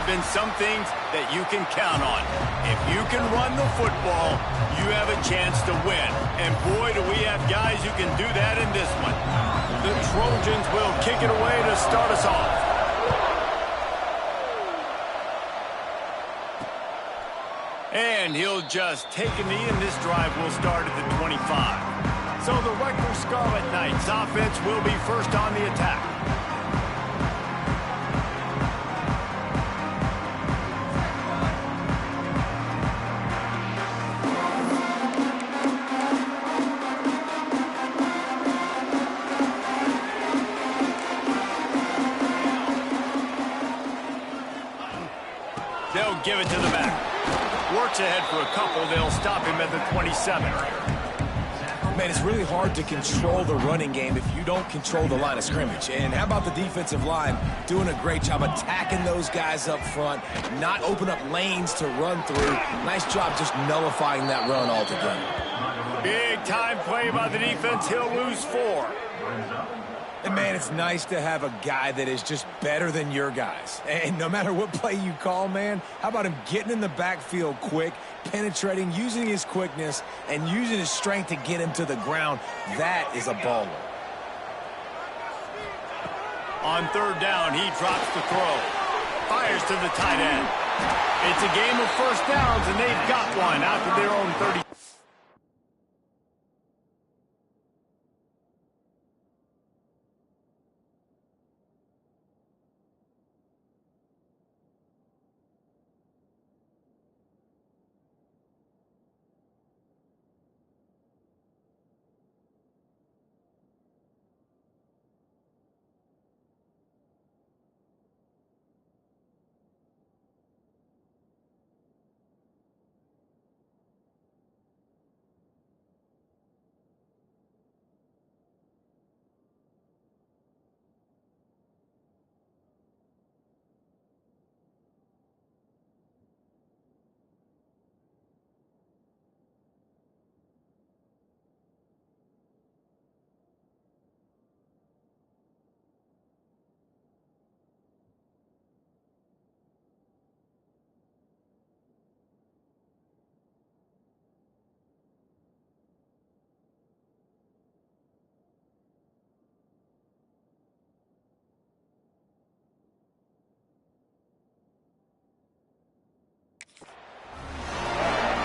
been some things that you can count on. If you can run the football, you have a chance to win. And boy, do we have guys who can do that in this one. The Trojans will kick it away to start us off. And he'll just take a knee, and this drive will start at the 25. So the Rutgers Scarlet Knights offense will be first on the attack. They'll give it to the back. Works ahead for a couple. They'll stop him at the 27. Man, it's really hard to control the running game if you don't control the line of scrimmage. And how about the defensive line doing a great job attacking those guys up front, not open up lanes to run through. Nice job just nullifying that run altogether. Big time play by the defense. He'll lose 4. And, man, it's nice to have a guy that is just better than your guys. And no matter what play you call, man, how about him getting in the backfield quick, penetrating, using his quickness, and using his strength to get him to the ground? That is a baller. On third down, he drops the throw. Fires to the tight end. It's a game of first downs, and they've got one out to their own 30.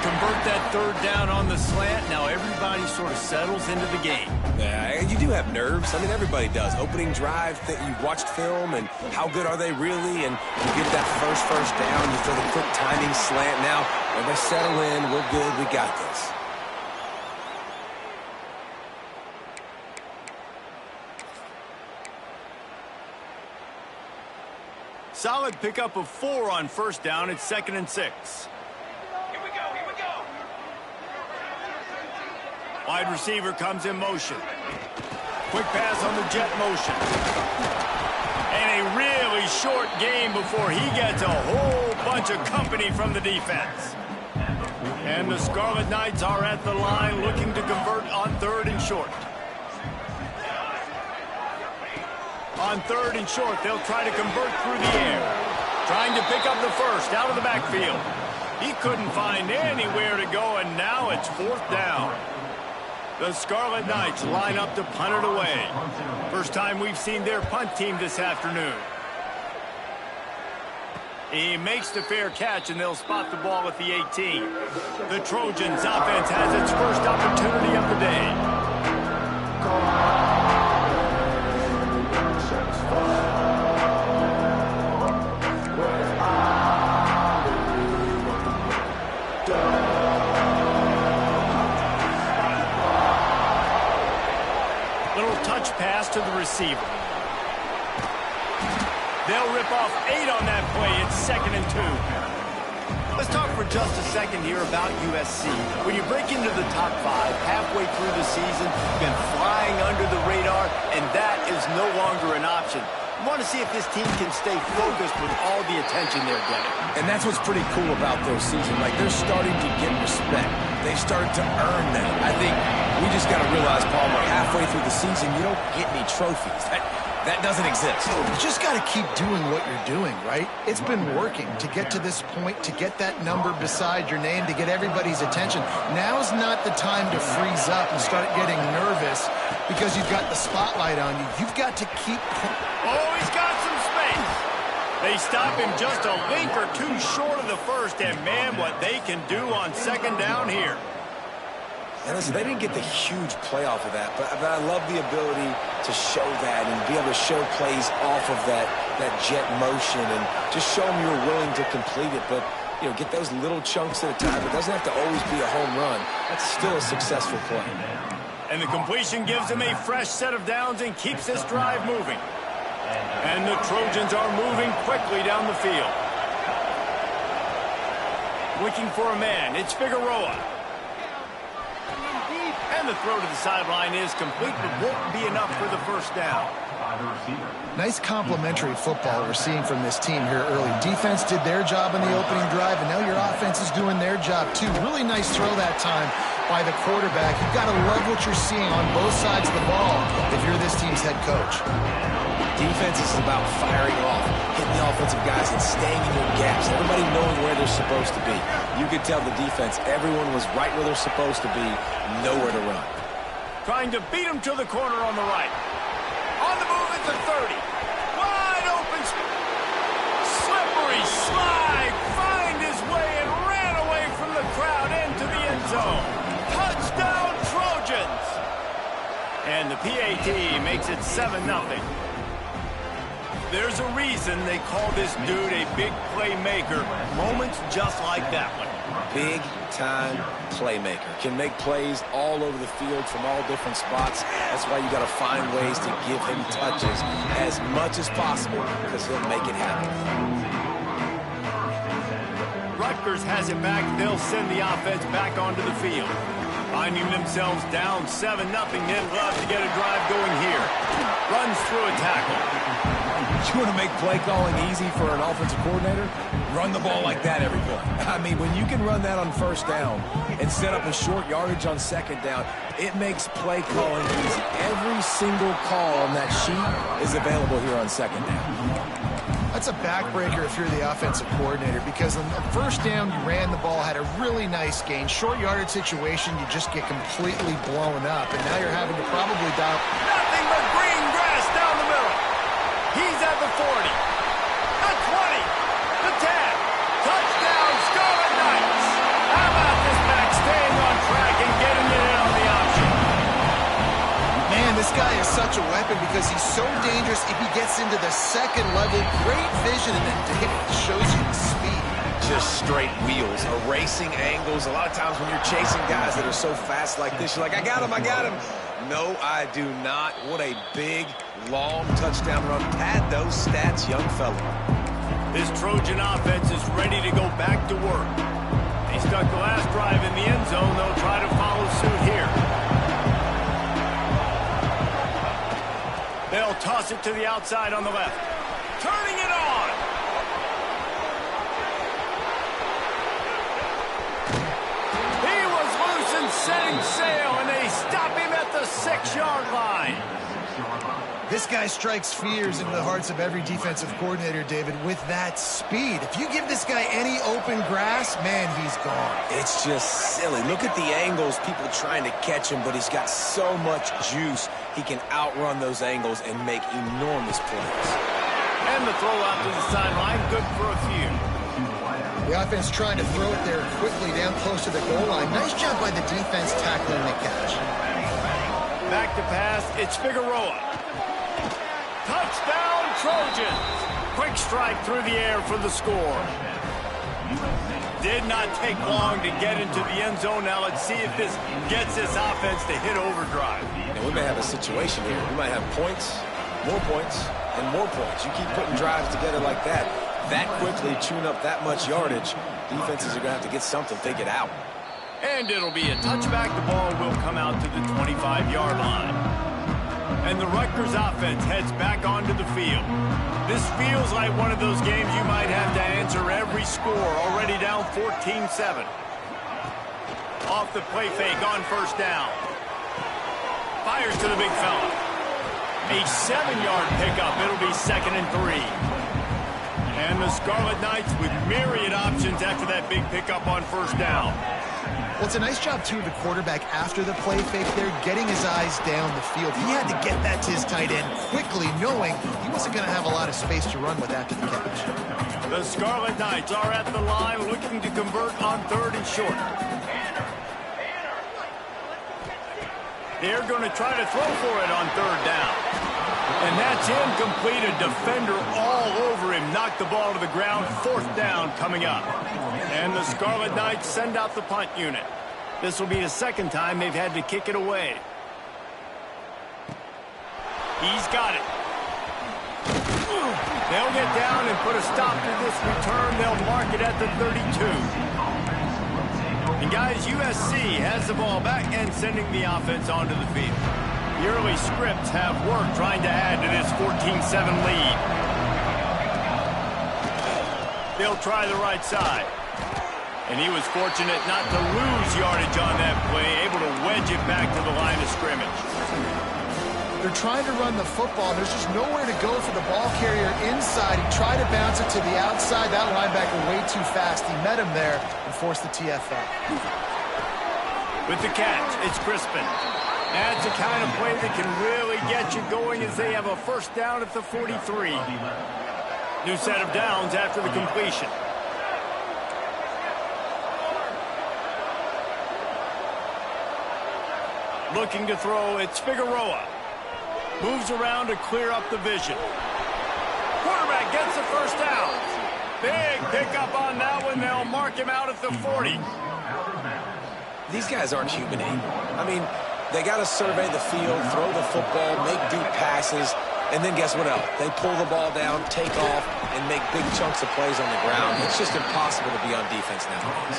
Convert that third down on the slant. Now everybody sort of settles into the game. Yeah, you do have nerves. I mean, everybody does. Opening drive, you've watched film, and how good are they really? And you get that first down, you throw the quick timing slant. Now, everybody settle in. We're good. We got this. Solid pickup of 4 on first down. It's 2nd and 6. Wide receiver comes in motion. Quick pass on the jet motion. And a really short game before he gets a whole bunch of company from the defense. And the Scarlet Knights are at the line looking to convert on 3rd and short. On 3rd and short, they'll try to convert through the air. Trying to pick up the first out of the backfield. He couldn't find anywhere to go, and now it's 4th down. The Scarlet Knights line up to punt it away. First time we've seen their punt team this afternoon. He makes the fair catch, and they'll spot the ball at the 18. The Trojans offense has its first opportunity of the day. Pass to the receiver. They'll rip off 8 on that play. It's 2nd and 2. Let's talk for just a second here about USC. When you break into the top 5 halfway through the season, you've been flying under the radar, and that is no longer an option. You want to see if this team can stay focused with all the attention they're getting. And that's what's pretty cool about their season. Like, they're starting to get respect. They started to earn that. I think we just got to realize, Paul, we're halfway through the season. You don't get any trophies. That doesn't exist. You just got to keep doing what you're doing, right? It's been working to get to this point, to get that number beside your name, to get everybody's attention. Now's not the time to freeze up and start getting nervous because you've got the spotlight on you. You've got to keep... Oh, he's got some space. They stop him just a link or two short of the first, and man, what they can do on second down here. And listen, they didn't get the huge play off of that, but I love the ability to show that and be able to show plays off of that jet motion and just show them you're willing to complete it. But, you know, get those little chunks at a time. It doesn't have to always be a home run. That's still a successful play. And the completion gives him a fresh set of downs and keeps this drive moving. And the Trojans are moving quickly down the field. Looking for a man. It's Figueroa. And the throw to the sideline is complete, but won't be enough for the first down. Nice complementary football we're seeing from this team here early. Defense did their job on the opening drive, and now your offense is doing their job too. Really nice throw that time by the quarterback. You've got to love what you're seeing on both sides of the ball if you're this team's head coach. Defense is about firing off, hitting the offensive guys and staying in your gaps. Everybody knowing where they're supposed to be. You could tell the defense, everyone was right where they're supposed to be, nowhere to run. Trying to beat him to the corner on the right. On the move at the 30. Wide open. Slippery slide. Find his way and ran away from the crowd into the end zone. Touchdown Trojans. And the PAT makes it 7-0. There's a reason they call this dude a big playmaker. Moments just like that one. Big-time playmaker. Can make plays all over the field from all different spots. That's why you got to find ways to give him touches as much as possible because he'll make it happen. Rutgers has it back. They'll send the offense back onto the field. Finding themselves down 7-0, they'd love to get a drive going here. Runs through a tackle. You want to make play calling easy for an offensive coordinator? Run the ball like that every play. I mean, when you can run that on first down and set up a short yardage on second down, it makes play calling easy. Every single call on that sheet is available here on second down. That's a backbreaker if you're the offensive coordinator because on the first down you ran the ball, had a really nice gain. Short yardage situation, you just get completely blown up, and now you're having to probably dial. Nothing but green grass down the middle. He's at the 40, the 20, the 10. Touchdown, Scarlet Knights. How about this back staying on track and getting it in on the option? Man, this guy is such a weapon because he's so dangerous if he gets into the second level. Great vision, and then David shows you the speed. Just straight wheels, erasing angles. A lot of times when you're chasing guys that are so fast like this, you're like, I got him, I got him. No, I do not. What a big, long touchdown run. Pad those stats, young fella. This Trojan offense is ready to go back to work. They stuck the last drive in the end zone. They'll try to follow suit here. They'll toss it to the outside on the left. Turning it on. He was loose and setting sail, and they stop him at the 6-yard line. This guy strikes fears into the hearts of every defensive coordinator, David, with that speed. If you give this guy any open grass, man, he's gone. It's just silly. Look at the angles, people trying to catch him, but he's got so much juice. He can outrun those angles and make enormous plays. And the throw out to the sideline, good for a few. The offense trying to throw it there quickly down close to the goal line. Nice job by the defense tackling the catch. Back to pass, it's Figueroa. Touchdown, Trojans. Quick strike through the air for the score. Did not take long to get into the end zone. Now let's see if this gets this offense to hit overdrive. And we may have a situation here. We might have points, and more points. You keep putting drives together like that quickly, chewing up that much yardage, defenses are going to have to get something figured out. And it'll be a touchback. The ball will come out to the 25-yard line. And the Rutgers offense heads back onto the field. This feels like one of those games you might have to answer every score. Already down 14-7. Off the play fake on first down. Fires to the big fella. A 7-yard pickup. It'll be 2nd and 3. And the Scarlet Knights with myriad options after that big pickup on 1st down. Well, it's a nice job, too, of the quarterback after the play fake there, getting his eyes down the field. He had to get that to his tight end quickly, knowing he wasn't going to have a lot of space to run with after the catch. The Scarlet Knights are at the line looking to convert on 3rd and short. They're going to try to throw for it on 3rd down. And that's incomplete. A defender all over him. Knocked the ball to the ground. 4th down coming up. And the Scarlet Knights send out the punt unit. This will be the 2nd time they've had to kick it away. He's got it. They'll get down and put a stop to this return. They'll mark it at the 32. And guys, USC has the ball back and sending the offense onto the field. The early scripts have worked trying to add to this 14-7 lead. They'll try the right side. And he was fortunate not to lose yardage on that play, able to wedge it back to the line of scrimmage. They're trying to run the football. There's just nowhere to go for the ball carrier inside. He tried to bounce it to the outside. That linebacker way too fast. He met him there and forced the TFL. With the catch, it's Crispin. That's the kind of play that can really get you going as they have a 1st down at the 43. New set of downs after the completion. Looking to throw, it's Figueroa. Moves around to clear up the vision. Quarterback gets the 1st down. Big pickup on that one. They'll mark him out at the 40. These guys aren't human. I mean, they got to survey the field, throw the football, make deep passes, and then guess what else? They pull the ball down, take off, and make big chunks of plays on the ground. It's just impossible to be on defense nowadays.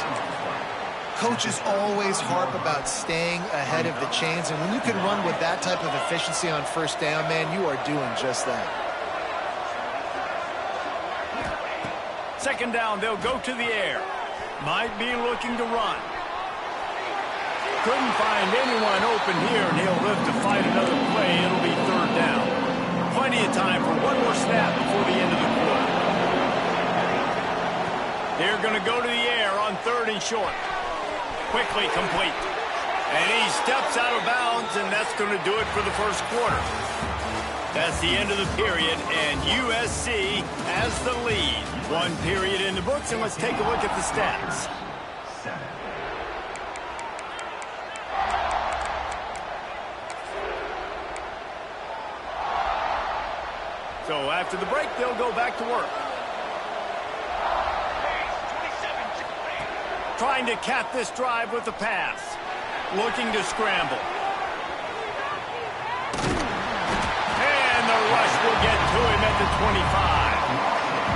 Coaches always harp about staying ahead of the chains, and when you can run with that type of efficiency on 1st down, man, you are doing just that. 2nd down, they'll go to the air. Might be looking to run. Couldn't find anyone open here, and he'll live to fight another play. It'll be 3rd down. Plenty of time for one more snap before the end of the quarter. They're going to go to the air on 3rd and short. Quickly complete. And he steps out of bounds, and that's going to do it for the 1st quarter. That's the end of the period, and USC has the lead. 1 period in the books, and let's take a look at the stats. So after the break, they'll go back to work. Trying to cap this drive with the pass. Looking to scramble. And the rush will get to him at the 25.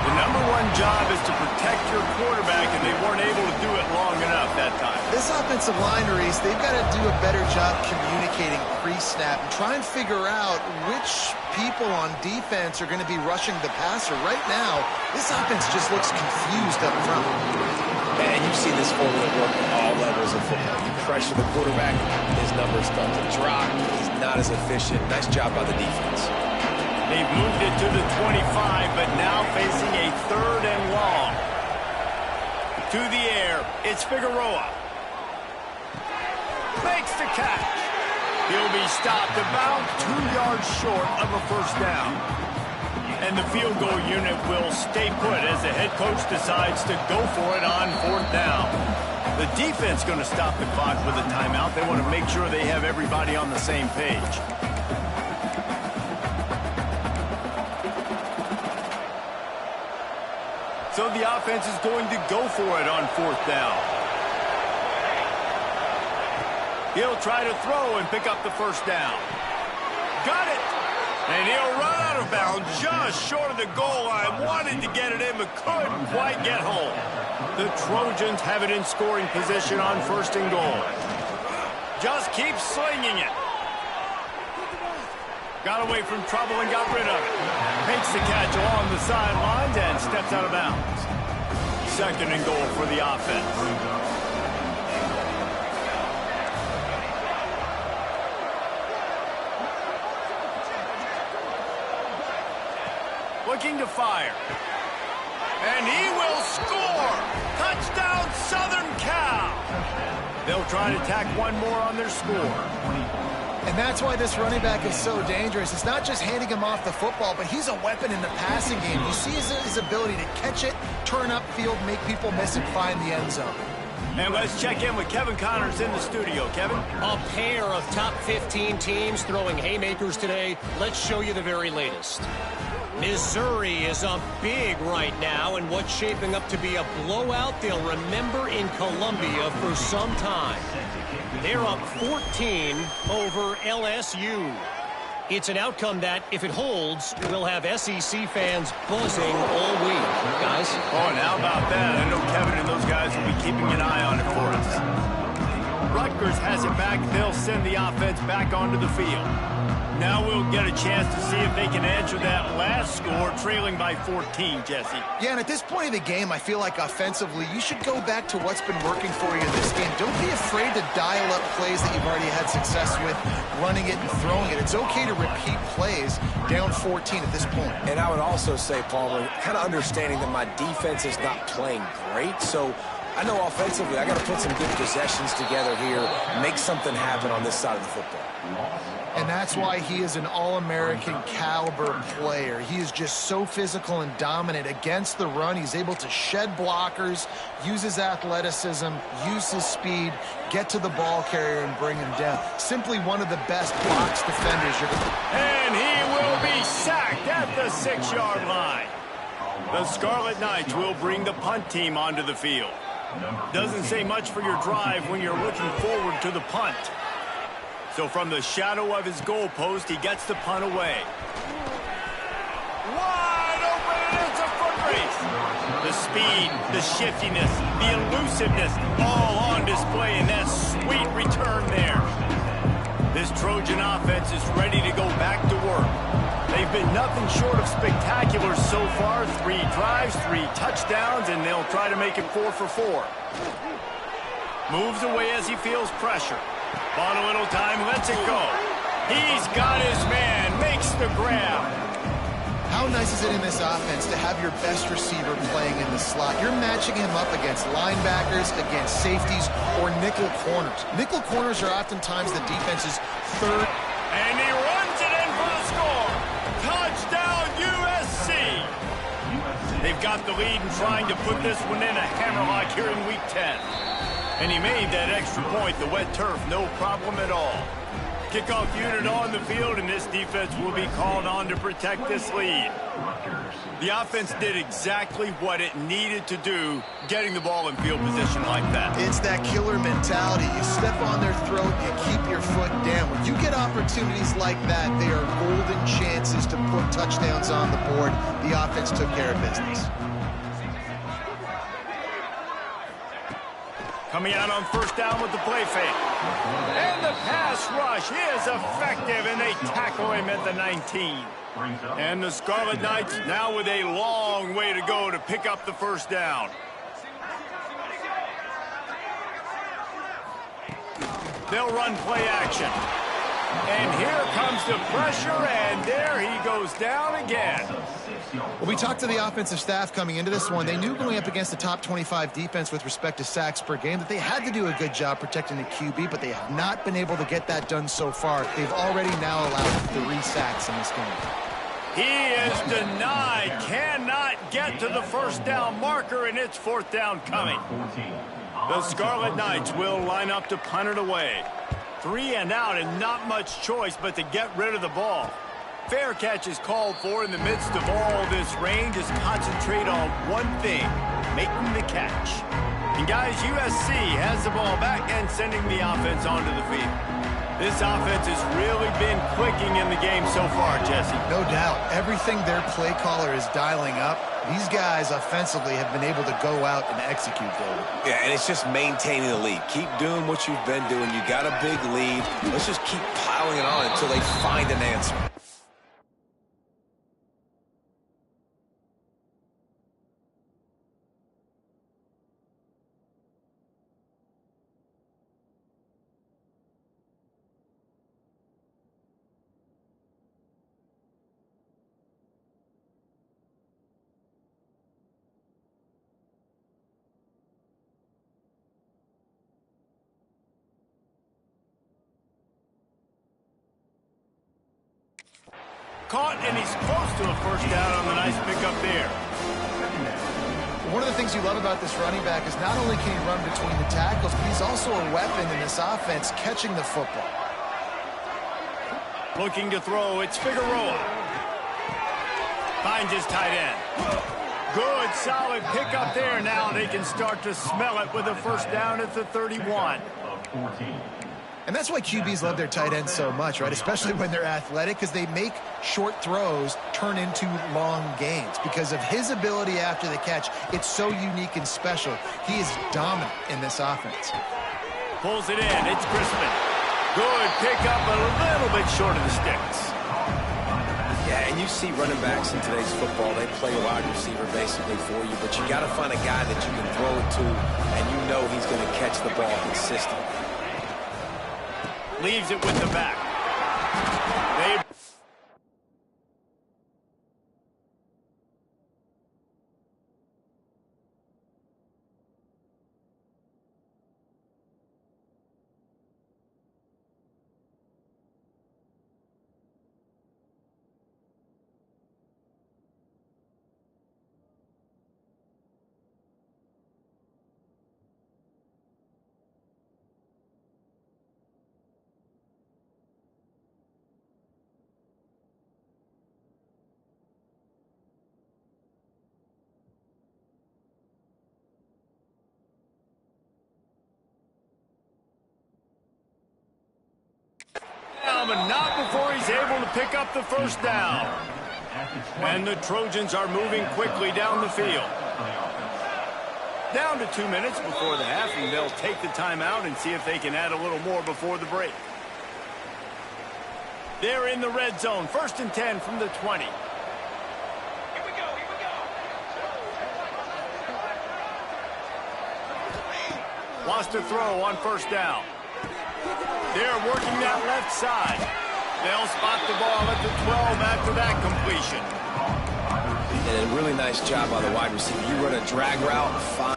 The #1 job is to protect your quarterback, and they weren't able to do it long enough that time. This offensive line, Reese, they've got to do a better job communicating pre-snap and try and figure out which people on defense are going to be rushing the passer. Right now, this offense just looks confused up front. And you see this formula work at all levels of football. You pressure the quarterback, his numbers start to drop. He's not as efficient. Nice job by the defense. They've moved it to the 25, but now facing a 3rd and long. To the air, it's Figueroa. Makes the catch. He'll be stopped about 2 yards short of a 1st down. And the field goal unit will stay put as the head coach decides to go for it on 4th down. The defense going to stop the clock with a timeout. They want to make sure they have everybody on the same page. So the offense is going to go for it on 4th down. He'll try to throw and pick up the 1st down. Got it! And he'll run out of bounds just short of the goal line. Wanted to get it in, but couldn't quite get home. The Trojans have it in scoring position on 1st and goal. Just keep slinging it. Got away from trouble and got rid of it. Makes the catch along the sidelines and steps out of bounds. 2nd and goal for the offense. looking to fire. And he will score! Touchdown, Southern Cal! They'll try to tack one more on their score. And that's why this running back is so dangerous. It's not just handing him off the football, but he's a weapon in the passing game. You see his ability to catch it, turn upfield, make people miss it, find the end zone. And let's check in with Kevin Connors in the studio. Kevin? A pair of top 15 teams throwing haymakers today. Let's show you the very latest. Missouri is up big right now in what's shaping up to be a blowout they'll remember in Columbia for some time. They're up 14 over LSU. It's an outcome that, if it holds, will have SEC fans buzzing all week. Guys? Oh, and how about that? I know Kevin and those guys will be keeping an eye on it for us. Rutgers has it back. They'll send the offense back onto the field. Now we'll get a chance to see if they can answer that last score, trailing by 14, Jesse. Yeah, and at this point of the game, I feel like offensively, you should go back to what's been working for you in this game. Don't be afraid to dial up plays that you've already had success with, running it and throwing it. It's okay to repeat plays down 14 at this point. And I would also say, Palmer, kind of understanding that my defense is not playing great, so I know offensively I got to put some good possessions together here, make something happen on this side of the football. And that's why he is an All-American caliber player. He is just so physical and dominant against the run. He's able to shed blockers, use his athleticism, use his speed, get to the ball carrier and bring him down. Simply one of the best box defenders you're going to... And he will be sacked at the 6-yard line. The Scarlet Knights will bring the punt team onto the field. Doesn't say much for your drive when you're looking forward to the punt. So from the shadow of his goalpost, he gets the punt away. Wide open, and it's a foot race. The speed, the shiftiness, the elusiveness, all on display in that sweet return there. This Trojan offense is ready to go back to work. They've been nothing short of spectacular so far. 3 drives, 3 touchdowns, and they'll try to make it 4 for 4. Moves away as he feels pressure. Bought a little time, lets it go. He's got his man, makes the grab. How nice is it in this offense to have your best receiver playing in the slot? You're matching him up against linebackers, against safeties, or nickel corners. Nickel corners are oftentimes the defense's third. And he runs it in for the score. Touchdown, USC. They've got the lead and trying to put this one in a hammerlock here in Week 10. And he made that extra point, the wet turf, no problem at all. Kickoff unit on the field, and this defense will be called on to protect this lead. The offense did exactly what it needed to do, getting the ball in field position like that. It's that killer mentality. You step on their throat, you keep your foot down. When you get opportunities like that, they are golden chances to put touchdowns on the board. The offense took care of business. Coming out on first down with the play fake. And the pass rush is effective, and they tackle him at the 19. And the Scarlet Knights now with a long way to go to pick up the first down. They'll run play action. And here comes the pressure, and there he goes down again. Well, we talked to the offensive staff coming into this one. They knew going up against the top 25 defense with respect to sacks per game that they had to do a good job protecting the QB, but they have not been able to get that done so far. They've already now allowed 3 sacks in this game. He is denied, cannot get to the first down marker, and it's 4th down coming. The Scarlet Knights will line up to punt it away. 3 and out, and not much choice but to get rid of the ball. Fair catch is called for in the midst of all this rain. Just concentrate on one thing, making the catch. And guys, USC has the ball back and sending the offense onto the field. This offense has really been clicking in the game so far, Jesse. No doubt. Everything their play caller is dialing up, these guys offensively have been able to go out and execute, David. Yeah, and it's just maintaining the lead. Keep doing what you've been doing. You got a big lead. Let's just keep piling it on until they find an answer. caught, and he's close to a first down on the nice pickup there. One of the things you love about this running back is not only can he run between the tackles, but he's also a weapon in this offense catching the football. Looking to throw, it's Figueroa. Finds his tight end. Good, solid pickup there. Now they can start to smell it with a first down at the 31. And that's why QBs love their tight ends so much, right? Especially when they're athletic, because they make short throws turn into long gains. Because of his ability after the catch, it's so unique and special. He is dominant in this offense. Pulls it in. It's Crispin. Good pickup, a little bit short of the sticks. Yeah, and you see running backs in today's football, they play a wide receiver basically for you, but you got to find a guy that you can throw it to, and you know he's going to catch the ball consistently. Leaves it with the back. But not before he's able to pick up the first down. And the Trojans are moving quickly down the field. Down to 2 minutes before the half, and they'll take the timeout and see if they can add a little more before the break. They're in the red zone. 1st and 10 from the 20. Wants to throw on first down. They're working that left side. They'll spot the ball at the 12 after that completion. And a really nice job by the wide receiver. You run a drag route, fine.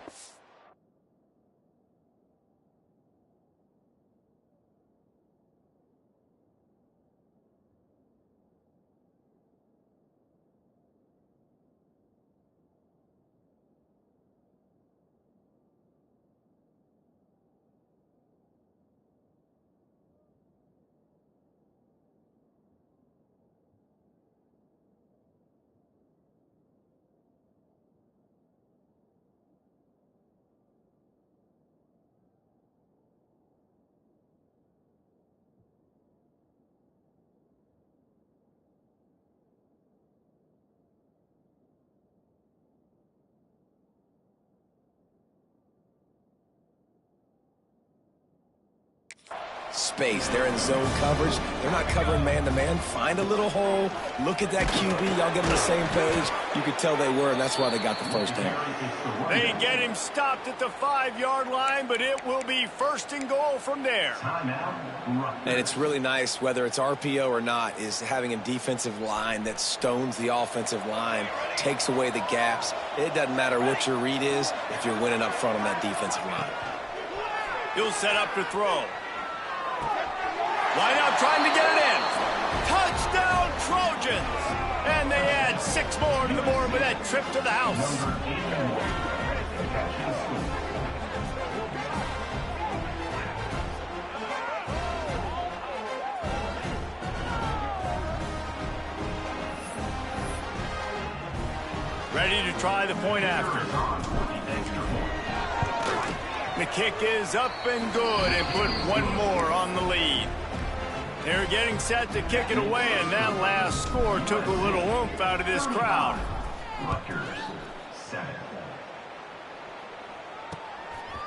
Space. They're in zone coverage. They're not covering man-to-man. Find a little hole. Look at that QB. Y'all get on the same page. You could tell they were, and that's why they got the first down. They get him stopped at the 5-yard line, but it will be 1st and goal from there. And it's really nice, whether it's RPO or not, is having a defensive line that stones the offensive line, takes away the gaps. It doesn't matter what your read is if you're winning up front on that defensive line. He'll set up to throw. Line out trying to get it in. Touchdown, Trojans! And they add 6 more to the board with that trip to the house. Ready to try the point after. The kick is up and good and put 1 more on the lead. They're getting set to kick it away, and that last score took a little oomph out of this crowd. Rutgers, 7.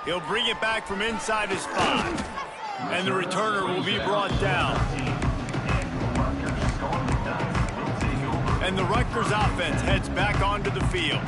He'll bring it back from inside his 5. And the returner will be brought down. And the Rutgers offense heads back onto the field.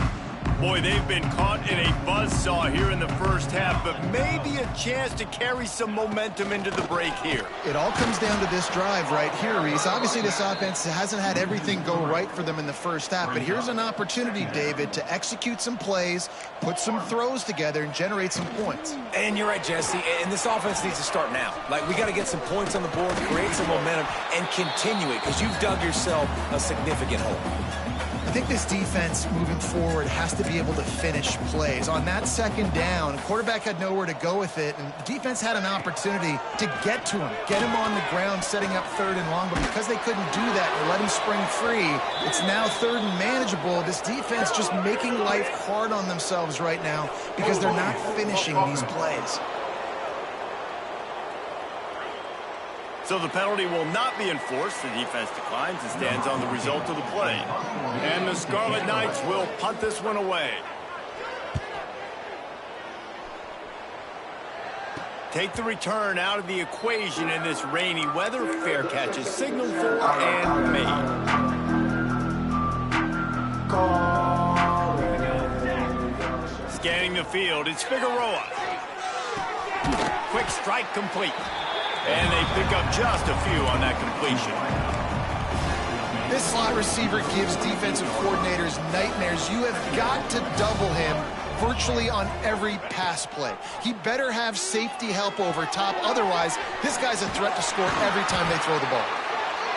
Boy, they've been caught in a buzzsaw here in the first half, but maybe a chance to carry some momentum into the break here. It all comes down to this drive right here, Reese. Obviously, this offense hasn't had everything go right for them in the first half, but here's an opportunity, David, to execute some plays, put some throws together, and generate some points. And you're right, Jesse, and this offense needs to start now. Like, we got to get some points on the board, create some momentum, and continue it, because you've dug yourself a significant hole. I think this defense moving forward has to be able to finish plays. On that second down, the quarterback had nowhere to go with it, and the defense had an opportunity to get to him, get him on the ground, setting up 3rd and long, but because they couldn't do that and let him spring free, it's now 3rd and manageable. This defense just making life hard on themselves right now because they're not finishing these plays. So the penalty will not be enforced. The defense declines and stands on the result of the play. And the Scarlet Knights will punt this one away. Take the return out of the equation in this rainy weather. Fair catch is signaled for and made. Scanning the field, it's Figueroa. Quick strike complete. And they pick up just a few on that completion. This slot receiver gives defensive coordinators nightmares. You have got to double him virtually on every pass play. He better have safety help over top. Otherwise, this guy's a threat to score every time they throw the ball.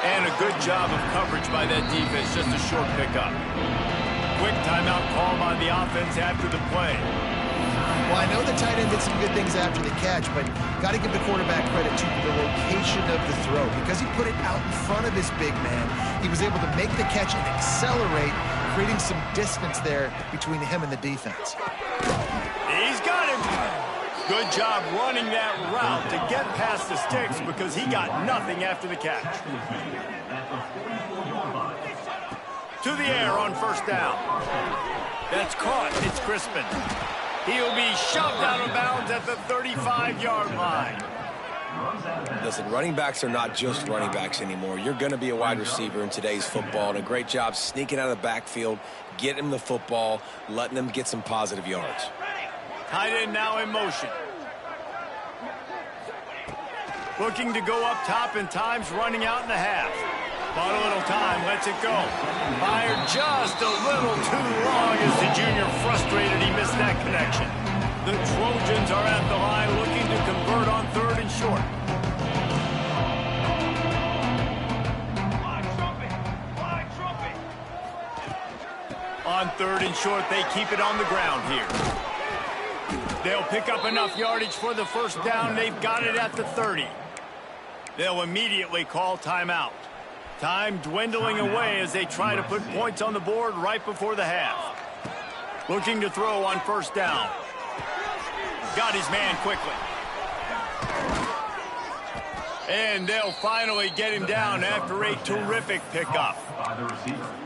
And a good job of coverage by that defense. Just a short pickup. Quick timeout call by the offense after the play. Well, I know the tight end did some good things after the catch, but got to give the quarterback credit to the location of the throw. Because he put it out in front of his big man, he was able to make the catch and accelerate, creating some distance there between him and the defense. He's got him. Good job running that route to get past the sticks because he got nothing after the catch. To the air on 1st down. That's caught. It's Crispin. He'll be shoved out of bounds at the 35-yard line. Listen, running backs are not just running backs anymore. You're going to be a wide receiver in today's football, and a great job sneaking out of the backfield, getting them the football, letting them get some positive yards. Tight end now in motion. Looking to go up top, and time's running out in the half. Bought a little time, lets it go. Fired just a little too long as the junior frustrated he missed that connection. The Trojans are at the line looking to convert on 3rd and short. On 3rd and short, they keep it on the ground here. They'll pick up enough yardage for the 1st down. They've got it at the 30. They'll immediately call timeout. Time dwindling away as they try to put points on the board right before the half. Looking to throw on 1st down. Got his man quickly. And they'll finally get him down after a terrific pickup.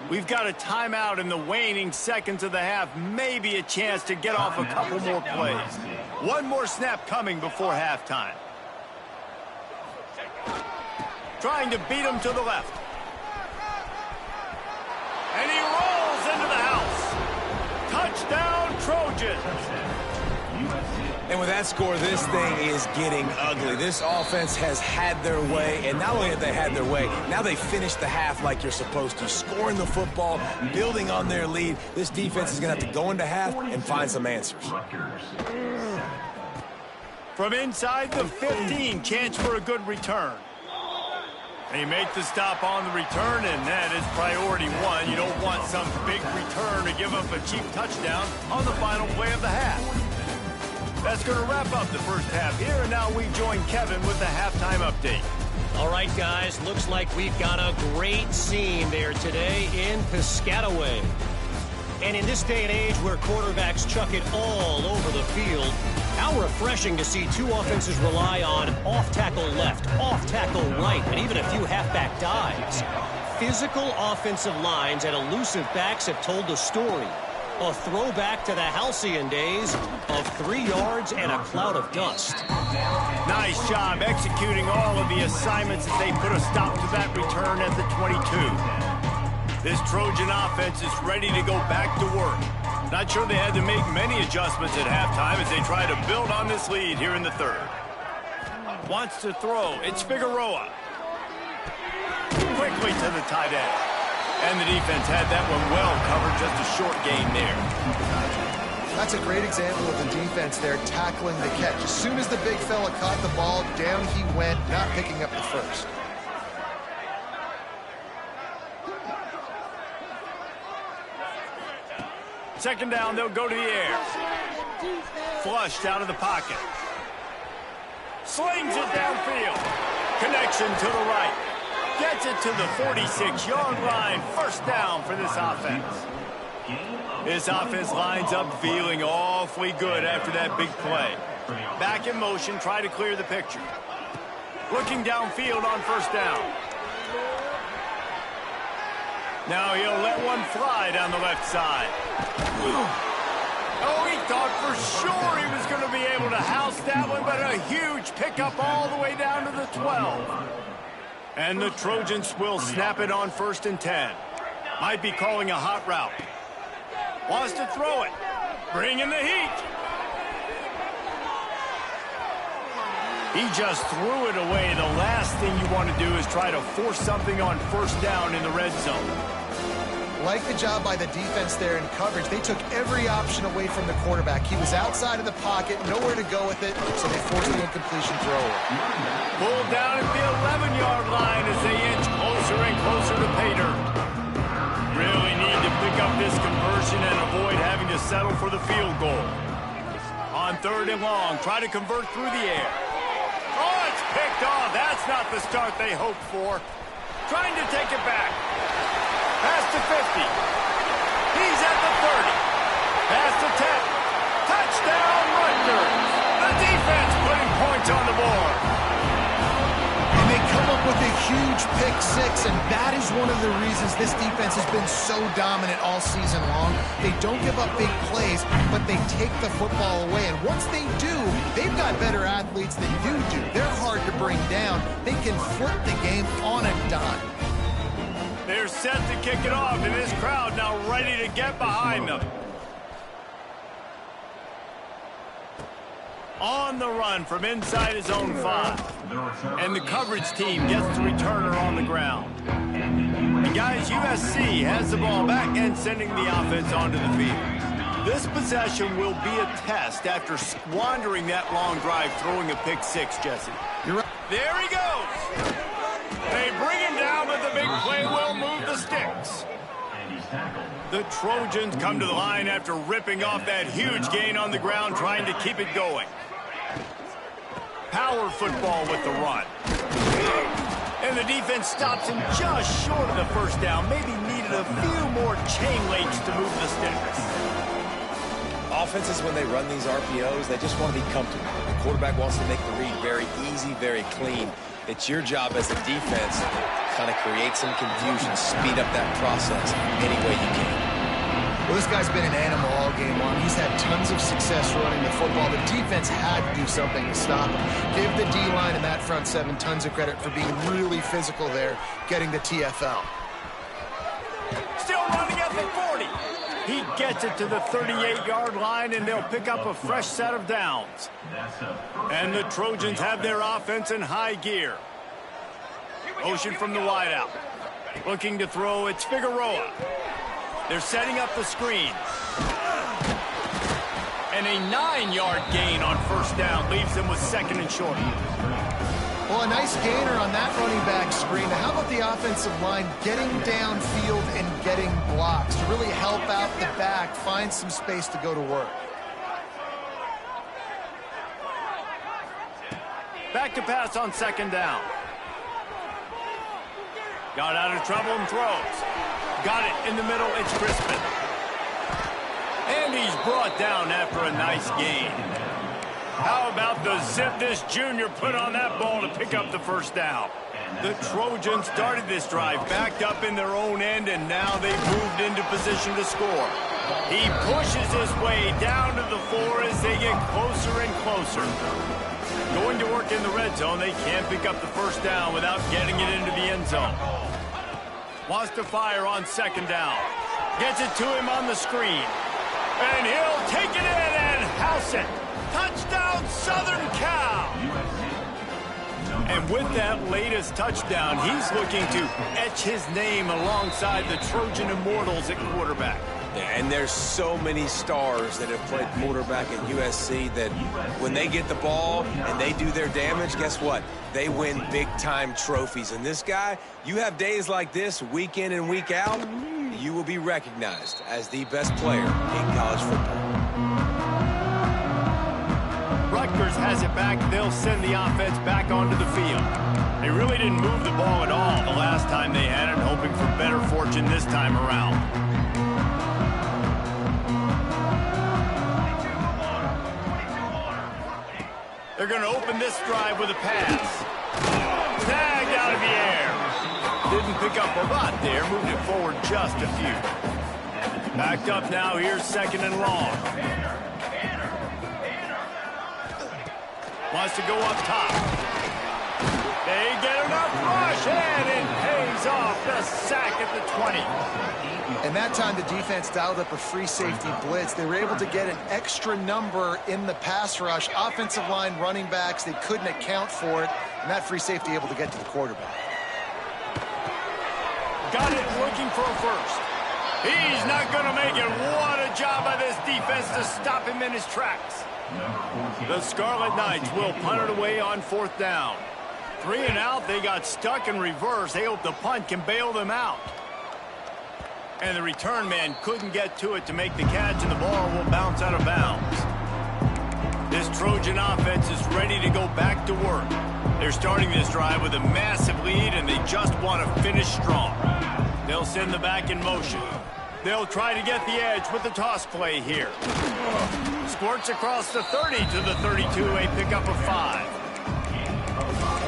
We've got a timeout in the waning seconds of the half. Maybe a chance to get off a couple more plays. One more snap coming before halftime. Trying to beat him to the left. And he rolls into the house. Touchdown, Trojans. And with that score, this thing is getting ugly. This offense has had their way, and not only have they had their way, now they finished the half like you're supposed to, scoring the football, building on their lead. This defense is going to have to go into half and find some answers. From inside the 15, chance for a good return. They make the stop on the return, and that is priority one. You don't want some big return to give up a cheap touchdown on the final play of the half. That's going to wrap up the first half here, and now we join Kevin with the halftime update. All right, guys, looks like we've got a great scene there today in Piscataway. And in this day and age where quarterbacks chuck it all over the field, how refreshing to see two offenses rely on off-tackle left, off-tackle right, and even a few halfback dives. Physical offensive lines and elusive backs have told the story. A throwback to the halcyon days of 3 yards and a cloud of dust. Nice job executing all of the assignments as they put a stop to that return at the 22. This Trojan offense is ready to go back to work. Not sure they had to make many adjustments at halftime as they try to build on this lead here in the third. Wants to throw. It's Figueroa. Quickly to the tight end. And the defense had that one well covered. Just a short gain there. That's a great example of the defense there tackling the catch. As soon as the big fella caught the ball, down he went, not picking up the first. Second down, they'll go to the air. Flushed out of the pocket. Slings it downfield. Connection to the right. Gets it to the 46-yard line. First down for this offense. This offense lines up feeling awfully good after that big play. Back in motion, try to clear the picture. Looking downfield on first down. Now he'll let one fly down the left side. Oh, he thought for sure he was going to be able to house that one, but a huge pickup all the way down to the 12. And the Trojans will snap it on 1st and 10. Might be calling a hot route. Wants to throw it. Bringing the heat. He just threw it away. The last thing you want to do is try to force something on first down in the red zone. Like the job by the defense there in coverage. They took every option away from the quarterback. He was outside of the pocket, nowhere to go with it, so they forced the incompletion throw. Pulled down at the 11-yard line as they inch closer and closer to pay dirt. Really need to pick up this conversion and avoid having to settle for the field goal. On 3rd and long, try to convert through the air. Oh, it's picked off. That's not the start they hoped for. Trying to take it back. Pass to 50. He's at the 30. Pass to 10. Touchdown, Rutgers. The defense putting points on the board. And they come up with a huge pick six, and that is one of the reasons this defense has been so dominant all season long. They don't give up big plays, but they take the football away. And once they do, they've got better athletes than you do. They're hard to bring down. They can flip the game on a dime. They're set to kick it off, and this crowd now ready to get behind them. On the run from inside his own 5. And the coverage team gets the returner on the ground. And guys, USC has the ball back and sending the offense onto the field. This possession will be a test after squandering that long drive throwing a pick six, Jesse. You're right. There he goes. They bring him down, but the big play will move the sticks. The Trojans come to the line after ripping off that huge gain on the ground, trying to keep it going. Power football with the run. And the defense stops him just short of the first down. Maybe needed a few more chain links to move the sticks. Offenses, when they run these RPOs, they just want to be comfortable. The quarterback wants to make the read very easy, very clean. It's your job as a defense to kind of create some confusion, speed up that process any way you can. Well, this guy's been an animal all game long. He's had tons of success running the football. The defense had to do something to stop him. Give the D-line and that front seven tons of credit for being really physical there, getting the TFL. Still running at the 40. He gets it to the 38-yard line, and they'll pick up a fresh set of downs. And the Trojans have their offense in high gear. Motion from the wideout. Looking to throw, it's Figueroa. They're setting up the screen. And a 9-yard gain on first down leaves them with 2nd and short. Well, a nice gainer on that running back screen. How about the offensive line getting downfield and getting blocks to really help out the back, find some space to go to work? Back to pass on 2nd down. Got out of trouble and throws. Got it in the middle, it's Crispin. And he's brought down after a nice gain. How about the zip this junior put on that ball to pick up the first down? The Trojans started this drive backed up in their own end, and now they've moved into position to score. He pushes his way down to the 4 as they get closer and closer. Going to work in the red zone, they can't pick up the first down without getting it into the end zone. Wants to fire on 2nd down. Gets it to him on the screen. And he'll take it in and house it. Touchdown, Southern Cal. And with that latest touchdown, he's looking to etch his name alongside the Trojan Immortals at quarterback. And there's so many stars that have played quarterback at USC that when they get the ball and they do their damage, guess what? They win big-time trophies. And this guy, you have days like this, week in and week out, you will be recognized as the best player in college football. Rutgers has it back. They'll send the offense back onto the field. They really didn't move the ball at all the last time they had it, hoping for better fortune this time around. They're going to open this drive with a pass. Tagged out of the air. Didn't pick up a lot there, moved it forward just a few. Backed up now, here's second and long. Wants to go up top. They get enough rush, and it pays off the sack at the 20. And that time the defense dialed up a free safety blitz. They were able to get an extra number in the pass rush. Offensive line, running backs, they couldn't account for it. And that free safety able to get to the quarterback. Got it looking for a first. He's not going to make it. What a job by this defense to stop him in his tracks. The Scarlet Knights will punt it away on fourth down. 3 and out, they got stuck in reverse. They hope the punt can bail them out. And the return man couldn't get to it to make the catch, and the ball will bounce out of bounds. This Trojan offense is ready to go back to work. They're starting this drive with a massive lead, and they just want to finish strong. They'll send the back in motion. They'll try to get the edge with the toss play here. Squirts across the 30 to the 32, a pickup of 5.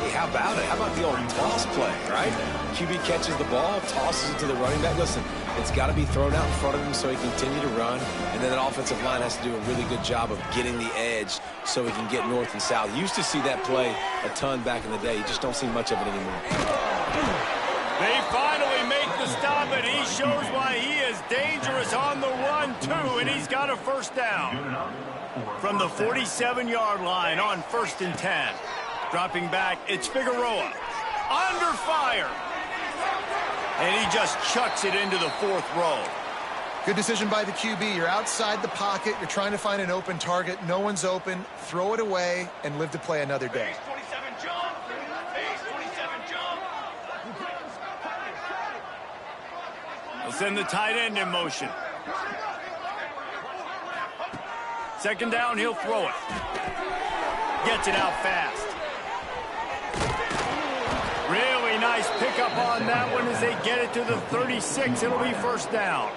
Hey, how about it? How about the old toss play, right? QB catches the ball, tosses it to the running back. Listen, it's got to be thrown out in front of him so he can continue to run, and then that offensive line has to do a really good job of getting the edge so he can get north and south. You used to see that play a ton back in the day. You just don't see much of it anymore. They finally make the stop, and he shows why he is dangerous on the run, too, and he's got a first down. From the 47-yard line on 1st and 10. Dropping back, it's Figueroa. Under fire. And he just chucks it into the 4th row. Good decision by the QB. You're outside the pocket. You're trying to find an open target. No one's open. Throw it away and live to play another day. They'll send the tight end in motion. Second down, he'll throw it. Gets it out fast. Really nice pickup on that one as they get it to the 36. It'll be first down.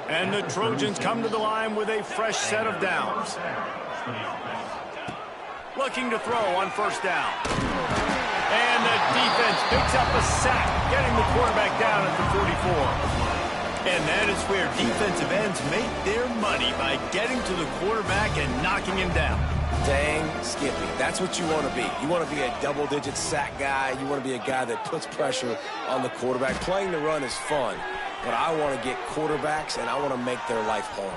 And the Trojans come to the line with a fresh set of downs. Looking to throw on first down. And the defense picks up a sack, getting the quarterback down at the 44. And that is where defensive ends make their money, by getting to the quarterback and knocking him down. Dang, Skippy, that's what you want to be. You want to be a double-digit sack guy. You want to be a guy that puts pressure on the quarterback. Playing the run is fun, but I want to get quarterbacks, and I want to make their life hard.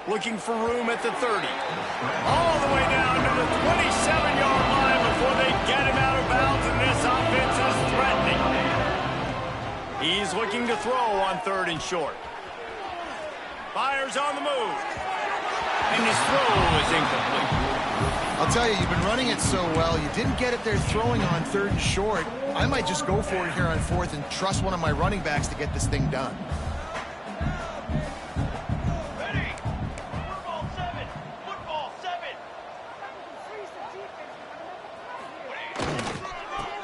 Looking for room at the 30. All the way down to the 27-yard line before they get him out of bounds, and this offense is threatening. He's looking to throw on 3rd and short. Fires on the move. And his throw is incomplete. I'll tell you, you've been running it so well. You didn't get it there throwing on 3rd and short. I might just go for it here on 4th and trust one of my running backs to get this thing done.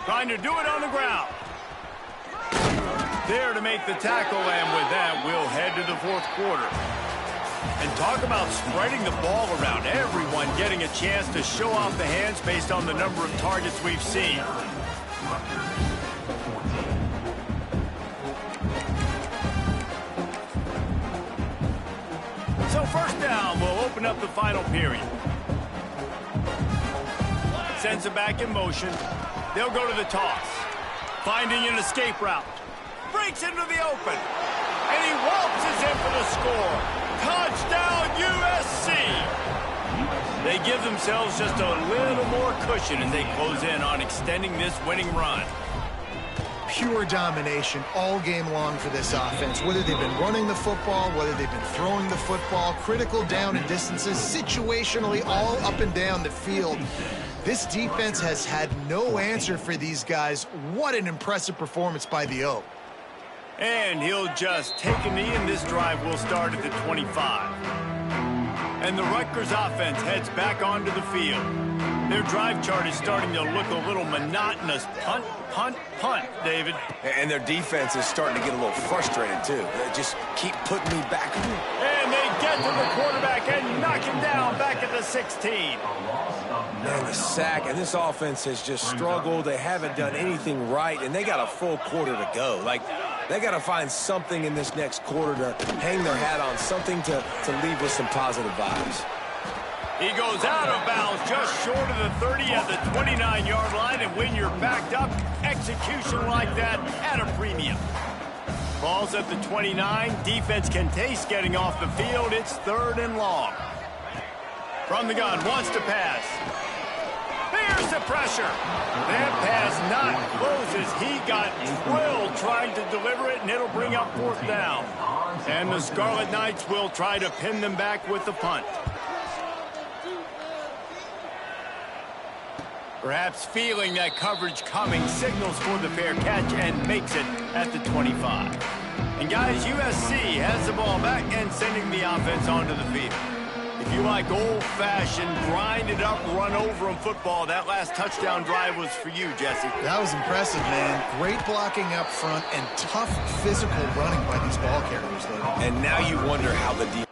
Trying to do it on the ground. There to make the tackle, and with that, we'll head to the 4th quarter. And talk about spreading the ball around. Everyone getting a chance to show off the hands based on the number of targets we've seen. So first down, we'll open up the final period. Sends it back in motion. They'll go to the toss. Finding an escape route. Breaks into the open. And he waltzes in for the score. Touchdown, USC. They give themselves just a little more cushion as they close in on extending this winning run. Pure domination all game long for this offense. Whether they've been running the football, whether they've been throwing the football, critical down and distances, situationally all up and down the field. This defense has had no answer for these guys. What an impressive performance by the O. And he'll just take a knee, and this drive will start at the 25. And the Rutgers offense heads back onto the field. Their drive chart is starting to look a little monotonous. Punt, punt, punt, David. And their defense is starting to get a little frustrated, too. They just keep putting me back. And they get to the quarterback and knock him down back at the 16. Man, the sack, and this offense has just struggled. They haven't done anything right, and they got a full quarter to go. Like, they got to find something in this next quarter to hang their hat on, something to leave with some positive vibes. He goes out of bounds just short of the 30 at the 29-yard line, and when you're backed up, execution like that at a premium. Ball's at the 29. Defense can taste getting off the field. It's 3rd and long. From the gun, wants to pass. There's the pressure. That pass not closes. He got drilled trying to deliver it, and it'll bring up 4th down. And the Scarlet Knights will try to pin them back with the punt. Perhaps feeling that coverage coming, signals for the fair catch and makes it at the 25. And guys, USC has the ball back and sending the offense onto the field. If you like old-fashioned, grind-it-up, run-over-'em football, that last touchdown drive was for you, Jesse. That was impressive, man. Great blocking up front and tough physical running by these ball carriers, though. And now you wonder how the defense...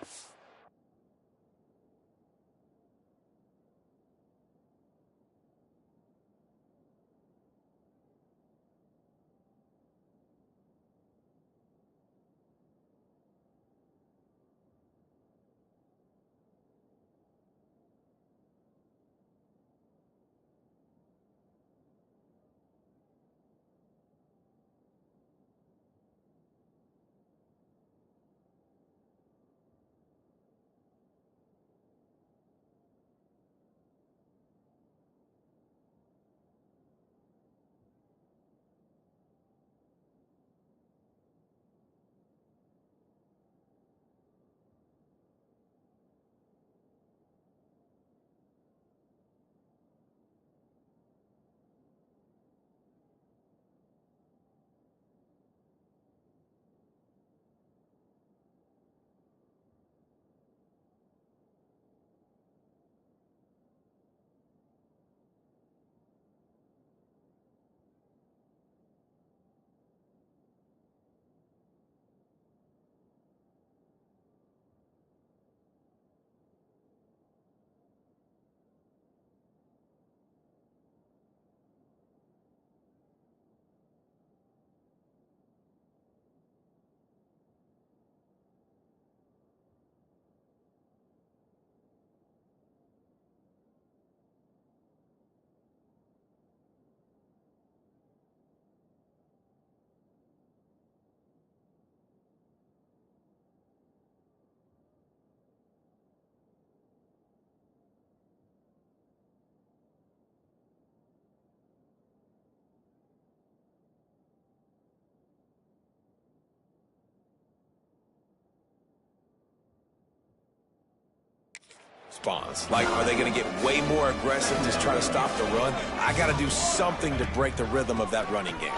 Response. Like, are they going to get way more aggressive, just try to stop the run? I got to do something to break the rhythm of that running game.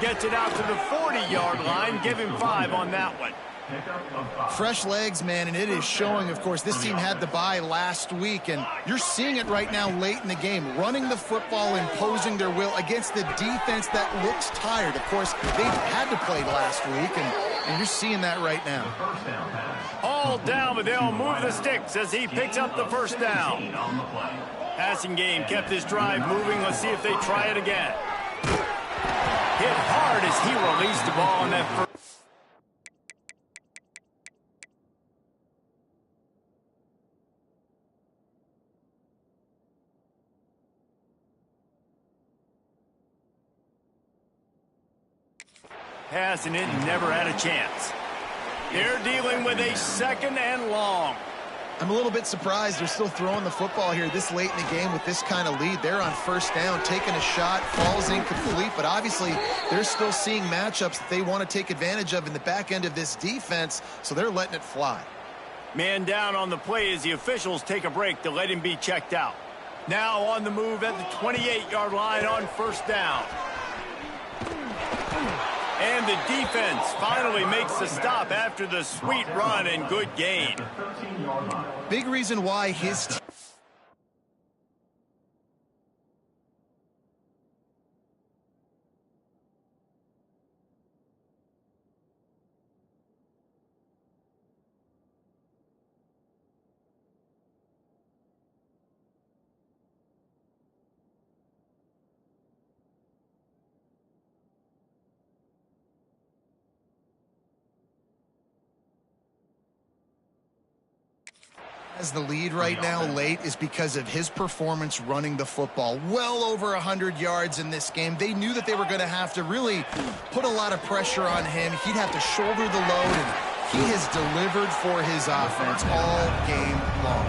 Gets it out to the 40-yard line. Give him 5 on that one. Fresh legs, man, and it is showing, of course. This team had the bye last week, and you're seeing it right now late in the game. Running the football, imposing their will against the defense that looks tired. Of course, they had to play last week, and you're seeing that right now. All down, but they'll move the sticks as he picks up the 1st down. Passing game kept this drive moving. Let's see if they try it again. Hit hard as he released the ball on that first. pass, and it never had a chance. They're dealing with a 2nd and long. I'm a little bit surprised they're still throwing the football here this late in the game with this kind of lead. They're on 1st down, taking a shot, falls incomplete, but obviously they're still seeing matchups that they want to take advantage of in the back end of this defense, so they're letting it fly. Man down on the play as the officials take a break to let him be checked out. Now on the move at the 28-yard line on 1st down. And the defense finally makes the stop after the sweet run and good gain. Big reason why his team... As the lead right now late is because of his performance running the football. Well over 100 yards in this game. They knew that they were going to have to really put a lot of pressure on him. He'd have to shoulder the load, and he has delivered for his offense all game long.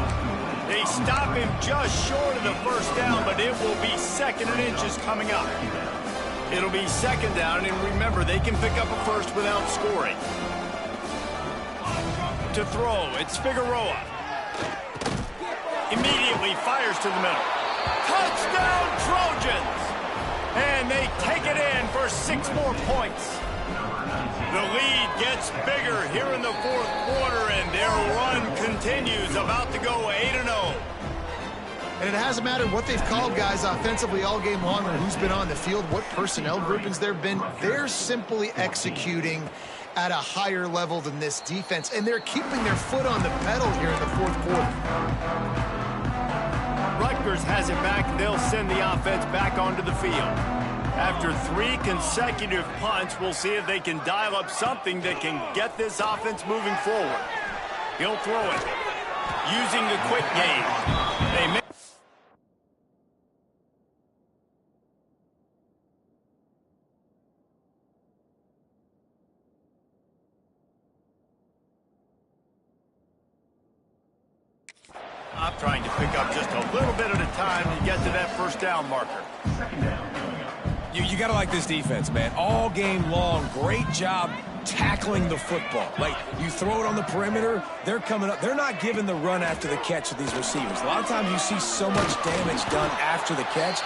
They stop him just short of the 1st down, but it will be 2nd and inches coming up. It'll be 2nd down, and remember, they can pick up a 1st without scoring. To throw, it's Figueroa. Immediately fires to the middle. Touchdown, Trojans! And they take it in for 6 more points. The lead gets bigger here in the 4th quarter, and their run continues, about to go 8-0. And it hasn't mattered what they've called, guys, offensively all game long, or who's been on the field, what personnel groupings there have been. They're simply executing at a higher level than this defense, and they're keeping their foot on the pedal here in the 4th quarter. Rutgers has it back. They'll send the offense back onto the field. After 3 consecutive punts, we'll see if they can dial up something that can get this offense moving forward. He'll throw it. Using the quick game. They make trying to pick up just a little bit at a time to get to that 1st down marker. You got to like this defense, man. All game long, great job tackling the football. Like, you throw it on the perimeter, they're coming up. They're not giving the run after the catch of these receivers. A lot of times you see so much damage done after the catch.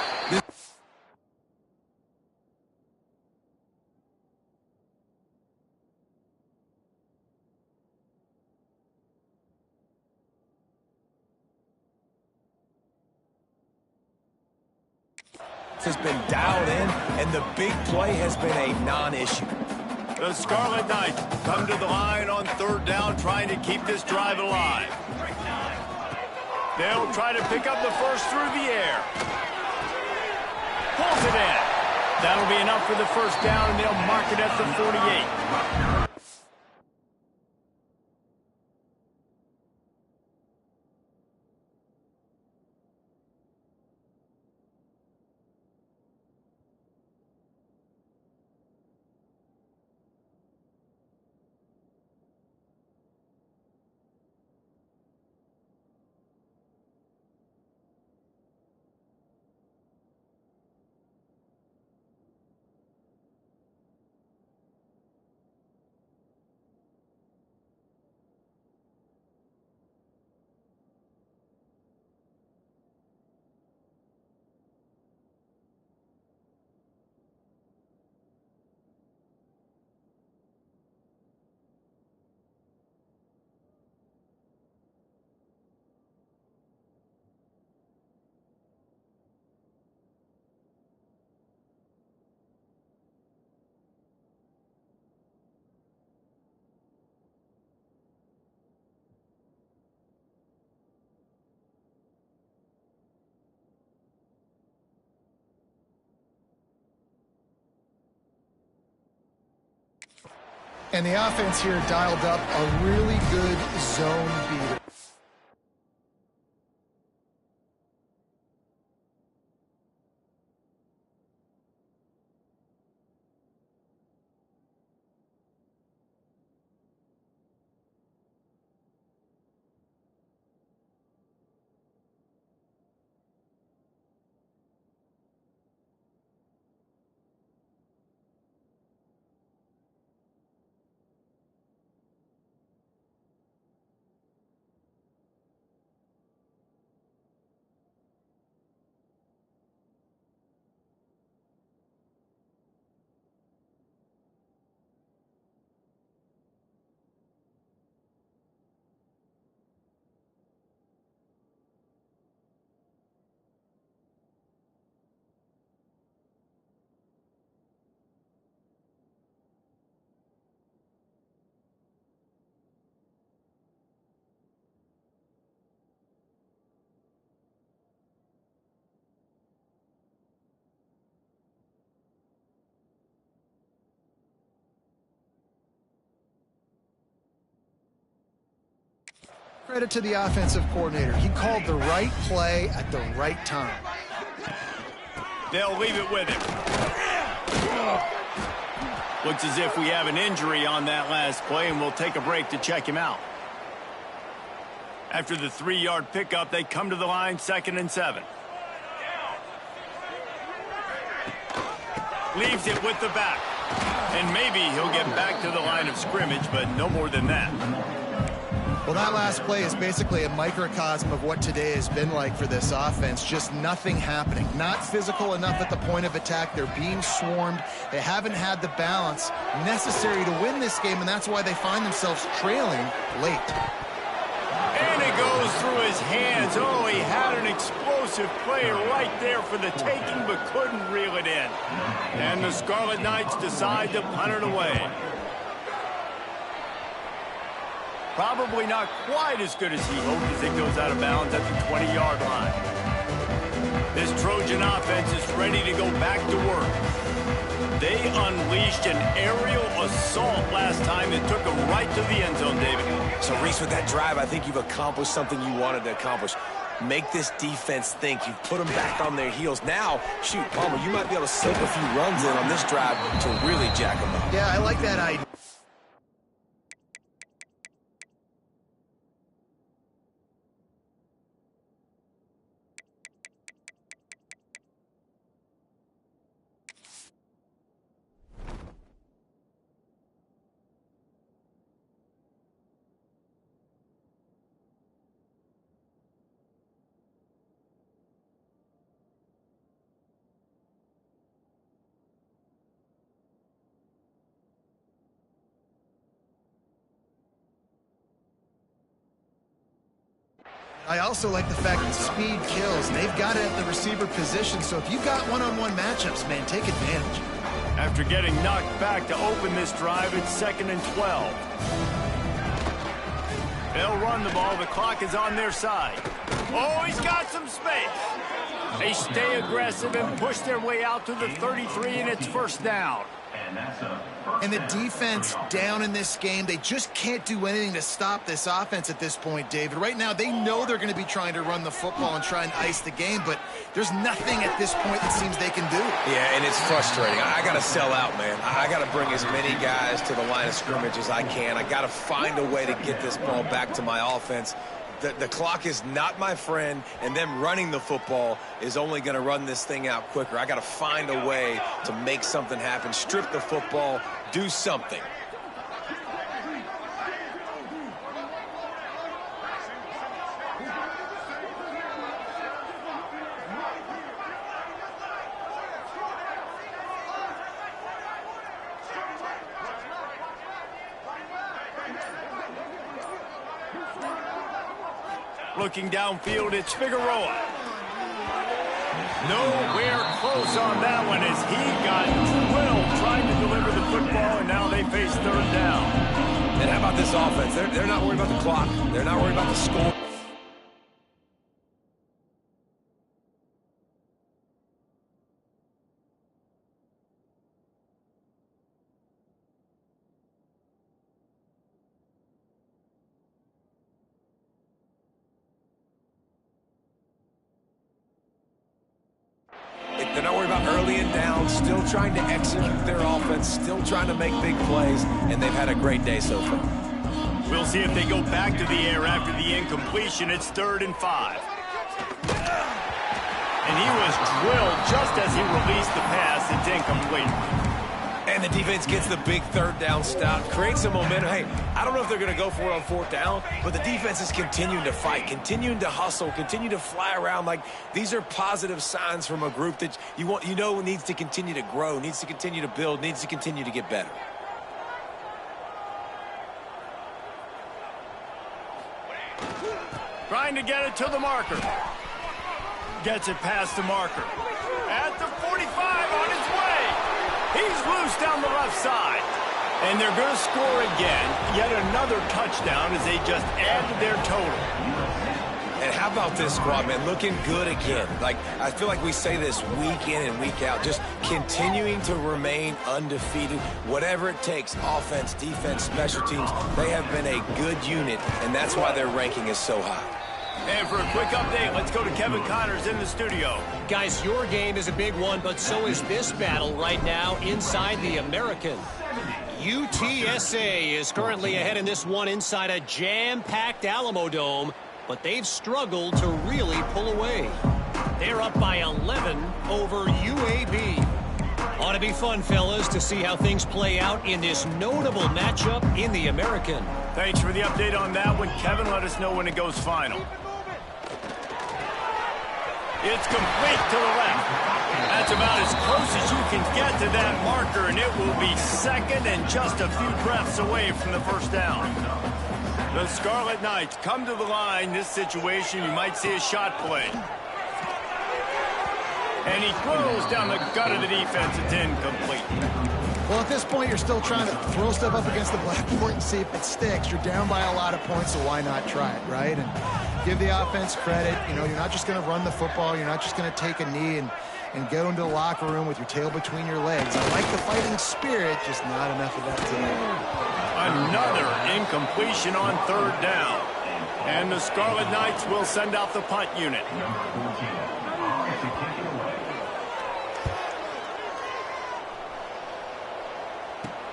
Has been dialed in, and the big play has been a non-issue. The Scarlet Knights come to the line on 3rd down, trying to keep this drive alive. They'll try to pick up the 1st through the air. Pulls it in. That'll be enough for the 1st down, and they'll mark it at the 48. And the offense here dialed up a really good zone beater. Credit to the offensive coordinator. He called the right play at the right time. They'll leave it with him. Looks as if we have an injury on that last play, and we'll take a break to check him out. After the 3-yard pickup, they come to the line, 2nd and 7. Leaves it with the back. And maybe he'll get back to the line of scrimmage, but no more than that. Well, that last play is basically a microcosm of what today has been like for this offense. Just nothing happening. Not physical enough at the point of attack. They're being swarmed. They haven't had the balance necessary to win this game, and that's why they find themselves trailing late. And it goes through his hands. Oh, he had an explosive player right there for the taking, but couldn't reel it in. And the Scarlet Knights decide to punt it away. Probably not quite as good as he hoped as it goes out of bounds at the 20-yard line. This Trojan offense is ready to go back to work. They unleashed an aerial assault last time and took them right to the end zone, David. So, Reese, with that drive, I think you've accomplished something you wanted to accomplish. Make this defense think. You've put them back on their heels. Now, shoot, Palmer, you might be able to slip a few runs in on this drive to really jack them up. Yeah, I like that idea. I also like the fact that speed kills. They've got it at the receiver position, so if you've got one-on-one matchups, man, take advantage. After getting knocked back to open this drive, it's 2nd and 12. They'll run the ball. The clock is on their side. Oh, he's got some space. They stay aggressive and push their way out to the 33, and it's 1st down. And the defense down in this game, they just can't do anything to stop this offense at this point, David. Right now, they know they're going to be trying to run the football and try and ice the game, but there's nothing at this point that seems they can do. Yeah, and it's frustrating. I got to sell out, man. I got to bring as many guys to the line of scrimmage as I can. I got to find a way to get this ball back to my offense. The clock is not my friend, and them running the football is only going to run this thing out quicker. I got to find a way to make something happen, strip the football, do something. Looking downfield, it's Figueroa. Nowhere close on that one as he got drilled trying to deliver the football, and now they face 3rd down. And how about this offense? They're not worried about the clock. They're not worried about the score. They're not worried about early and down, still trying to execute their offense, still trying to make big plays, and they've had a great day so far. We'll see if they go back to the air after the incompletion. It's 3rd and 5. And he was drilled just as he released the pass. It's incomplete. And the defense gets the big 3rd down stop, creates some momentum. Hey, I don't know if they're going to go for it on 4th down, but the defense is continuing to fight, continuing to hustle, continue to fly around. Like, these are positive signs from a group that you know needs to continue to grow, needs to continue to build, needs to continue to get better. Trying to get it to the marker. Gets it past the marker. At the 45 on his way. He's loose down the left side. And they're going to score again. Yet another touchdown as they just add to their total. And how How about this squad, man? Looking good again. Like, I feel like we say this week in and week out, just continuing to remain undefeated. Whatever it takes, offense, defense, special teams, they have been a good unit, and that's why their ranking is so high. And for a quick update, let's go to Kevin Connors in the studio. Guys, your game is a big one, but so is this battle right now inside the American. UTSA is currently ahead in this one inside a jam-packed Alamo Dome, but they've struggled to really pull away. They're up by 11 over UAB. Ought to be fun, fellas, to see how things play out in this notable matchup in the American. Thanks for the update on that one, Kevin. Let us know when it goes final. It's complete to the left. That's about as close as you can get to that marker, and it will be second and just a few breaths away from the first down. The Scarlet Knights come to the line. This situation, you might see a shot play. And he throws down the gut of the defense. It's incomplete. Well, at this point, you're still trying to throw stuff up against the blackboard and see if it sticks. You're down by a lot of points, so why not try it, right? And give the offense credit. You know, you're not just going to run the football. You're not just going to take a knee and go into the locker room with your tail between your legs. I like the fighting spirit, just not enough of that today. Another incompletion on third down. And the Scarlet Knights will send out the punt unit.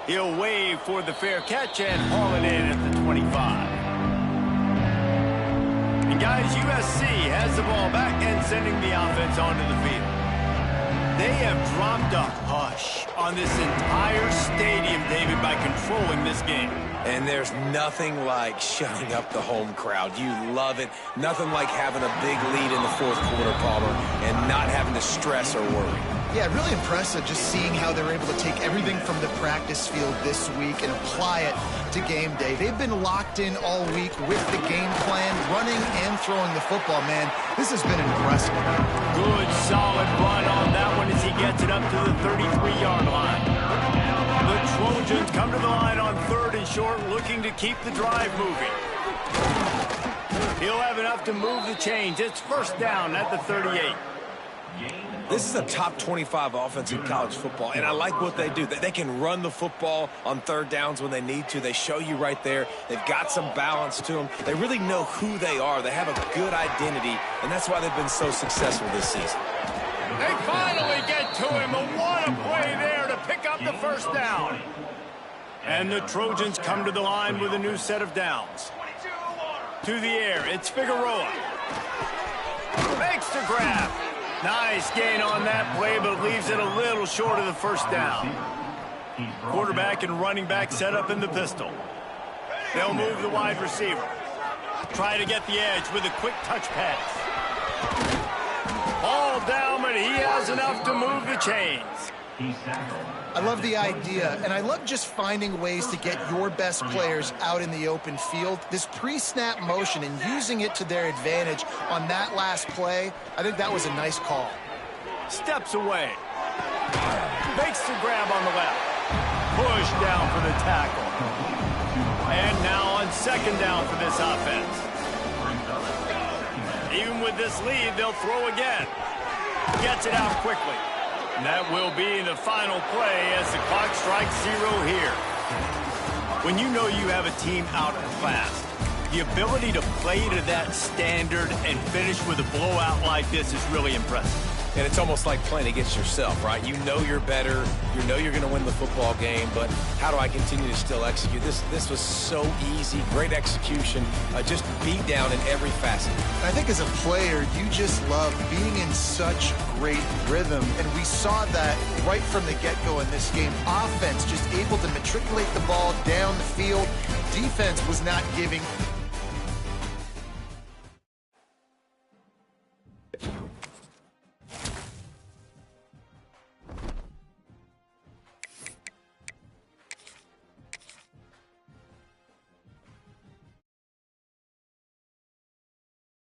He'll wave for the fair catch and haul it in at the 25. And guys, USC has the ball back and sending the offense onto the field. They have dropped a hush on this entire stadium, David, by controlling this game. And there's nothing like shutting up the home crowd. You love it. Nothing like having a big lead in the fourth quarter, Palmer, and not having to stress or worry. Yeah, really impressive just seeing how they're able to take everything from the practice field this week and apply it to game day. They've been locked in all week with the game plan, running and throwing the football, man. This has been impressive. Good, solid run on that one as he gets it up to the 33-yard line. The Trojans come to the line on third and short, looking to keep the drive moving. He'll have enough to move the chains. It's first down at the 38. This is a top 25 offense in college football, and I like what they do. They can run the football on third downs when they need to. They show you right there. They've got some balance to them. They really know who they are. They have a good identity, and that's why they've been so successful this season. They finally get to him. What a play there to pick up the first down. And the Trojans come to the line with a new set of downs. To the air, it's Figueroa. Makes the grab. Nice gain on that play, but leaves it a little short of the first down. Quarterback and running back set up in the pistol. They'll move the wide receiver. Try to get the edge with a quick touch pass. Ball down, but he has enough to move the chains. I love the idea, and I love just finding ways to get your best players out in the open field. This pre-snap motion and using it to their advantage on that last play, I think that was a nice call. Steps away. Makes the grab on the left. Push down for the tackle. And now on second down for this offense. Even with this lead, they'll throw again. Gets it out quickly. And that will be the final play as the clock strikes 0 here. When you know you have a team outclassed, the ability to play to that standard and finish with a blowout like this is really impressive. And it's almost like playing against yourself, right? You know you're better. You know you're going to win the football game, but how do I continue to still execute? This was so easy. Great execution. Just beat down in every facet. I think as a player, you just love being in such great rhythm, and we saw that right from the get-go in this game. Offense just able to matriculate the ball down the field. Defense was not giving